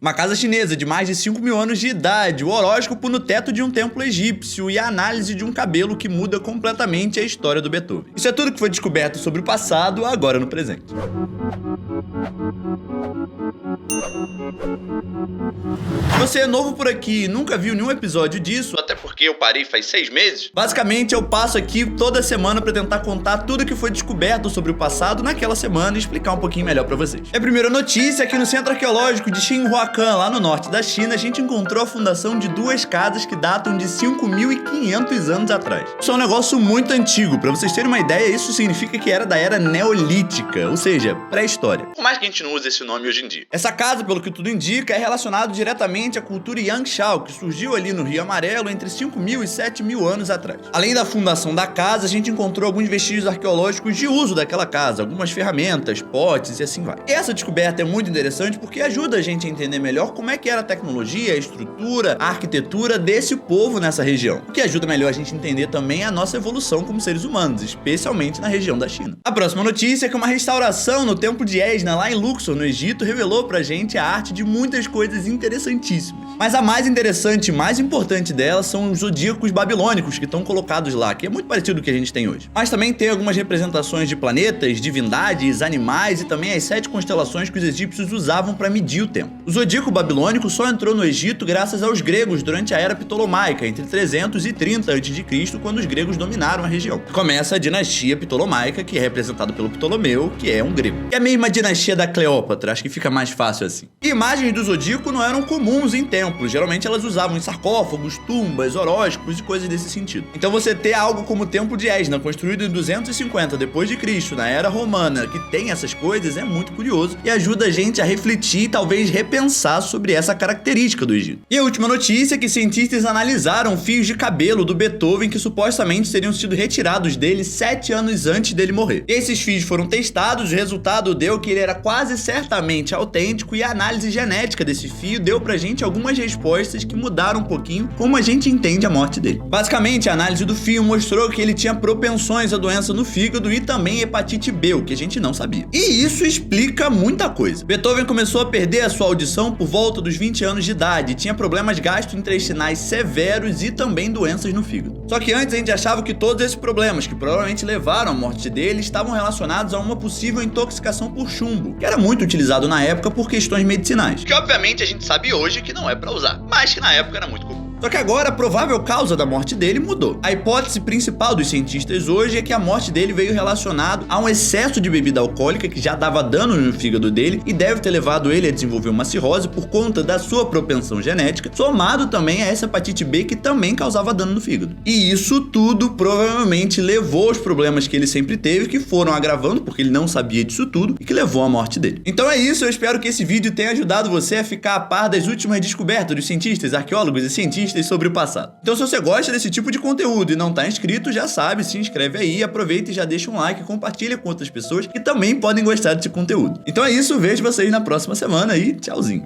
Uma casa chinesa de mais de 5.000 anos de idade, o horóscopo no teto de um templo egípcio e a análise de um cabelo que muda completamente a história do Beethoven. Isso é tudo que foi descoberto sobre o passado, agora no presente. Se você é novo por aqui e nunca viu nenhum episódio disso, até porque eu parei faz 6 meses, basicamente eu passo aqui toda semana pra tentar contar tudo que foi descoberto sobre o passado naquela semana e explicar um pouquinho melhor pra vocês. A primeira notícia é que no Centro Arqueológico de Xinhuacan, lá no norte da China, a gente encontrou a fundação de 2 casas que datam de 5.500 anos atrás. Isso é um negócio muito antigo, pra vocês terem uma ideia, isso significa que era da era neolítica, ou seja, pré-história. Por mais que a gente não use esse nome hoje em dia. Essa casa, pelo que tudo indica, é relacionado diretamente à cultura Yangshao, que surgiu ali no Rio Amarelo entre 5.000 e 7.000 anos atrás. Além da fundação da casa, a gente encontrou alguns vestígios arqueológicos de uso daquela casa, algumas ferramentas, potes e assim vai. Essa descoberta é muito interessante porque ajuda a gente a entender melhor como é que era a tecnologia, a estrutura, a arquitetura desse povo nessa região. O que ajuda melhor a gente entender também a nossa evolução como seres humanos, especialmente na região da China. A próxima notícia é que uma restauração no templo de Esna, lá em Luxor, no Egito, revelou pra gente a arte de muitas coisas interessantíssimas. Mas a mais interessante e mais importante delas são os zodíacos babilônicos que estão colocados lá, que é muito parecido com o que a gente tem hoje. Mas também tem algumas representações de planetas, divindades, animais e também as 7 constelações que os egípcios usavam para medir o tempo. O zodíaco babilônico só entrou no Egito graças aos gregos durante a era ptolomaica, entre 300 e 30 a.C., quando os gregos dominaram a região. Começa a dinastia ptolomaica, que é representada pelo Ptolomeu, que é um grego. É a mesma dinastia da Cleópatra, acho que fica mais fácil assim. E imagens do zodíaco não eram comuns em templos, geralmente elas usavam em sarcófagos, tumbas, horóscopos e coisas desse sentido. Então você ter algo como o Templo de Esna, construído em 250 d.C., na era romana, que tem essas coisas, é muito curioso e ajuda a gente a refletir e talvez repensar sobre essa característica do Egito. E a última notícia é que cientistas analisaram fios de cabelo do Beethoven que supostamente teriam sido retirados dele 7 anos antes dele morrer. E esses fios foram testados, o resultado deu que ele era quase certamente autêntico e a análise genética desse fio deu pra gente algumas respostas que mudaram um pouquinho como a gente entende a morte dele. Basicamente, a análise do fio mostrou que ele tinha propensões à doença no fígado e também hepatite B, o que a gente não sabia. E isso explica muita coisa. Beethoven começou a perder a sua audição por volta dos 20 anos de idade, tinha problemas gastrointestinais severos e também doenças no fígado. Só que antes a gente achava que todos esses problemas, que provavelmente levaram à morte dele, estavam relacionados a uma possível intoxicação por chumbo, que era muito utilizado na época por questões medicinais. Que obviamente a gente sabe hoje que não é pra usar, mas que na época era muito comum. Só que agora a provável causa da morte dele mudou. A hipótese principal dos cientistas hoje é que a morte dele veio relacionado a um excesso de bebida alcoólica que já dava dano no fígado dele e deve ter levado ele a desenvolver uma cirrose por conta da sua propensão genética, somado também a essa hepatite B que também causava dano no fígado. E isso tudo provavelmente levou aos problemas que ele sempre teve, que foram agravando porque ele não sabia disso tudo e que levou à morte dele. Então é isso, eu espero que esse vídeo tenha ajudado você a ficar a par das últimas descobertas dos cientistas, arqueólogos e cientistas sobre o passado. Então se você gosta desse tipo de conteúdo e não tá inscrito, já sabe, se inscreve aí, aproveita e já deixa um like e compartilha com outras pessoas que também podem gostar desse conteúdo. Então é isso, vejo vocês na próxima semana e tchauzinho.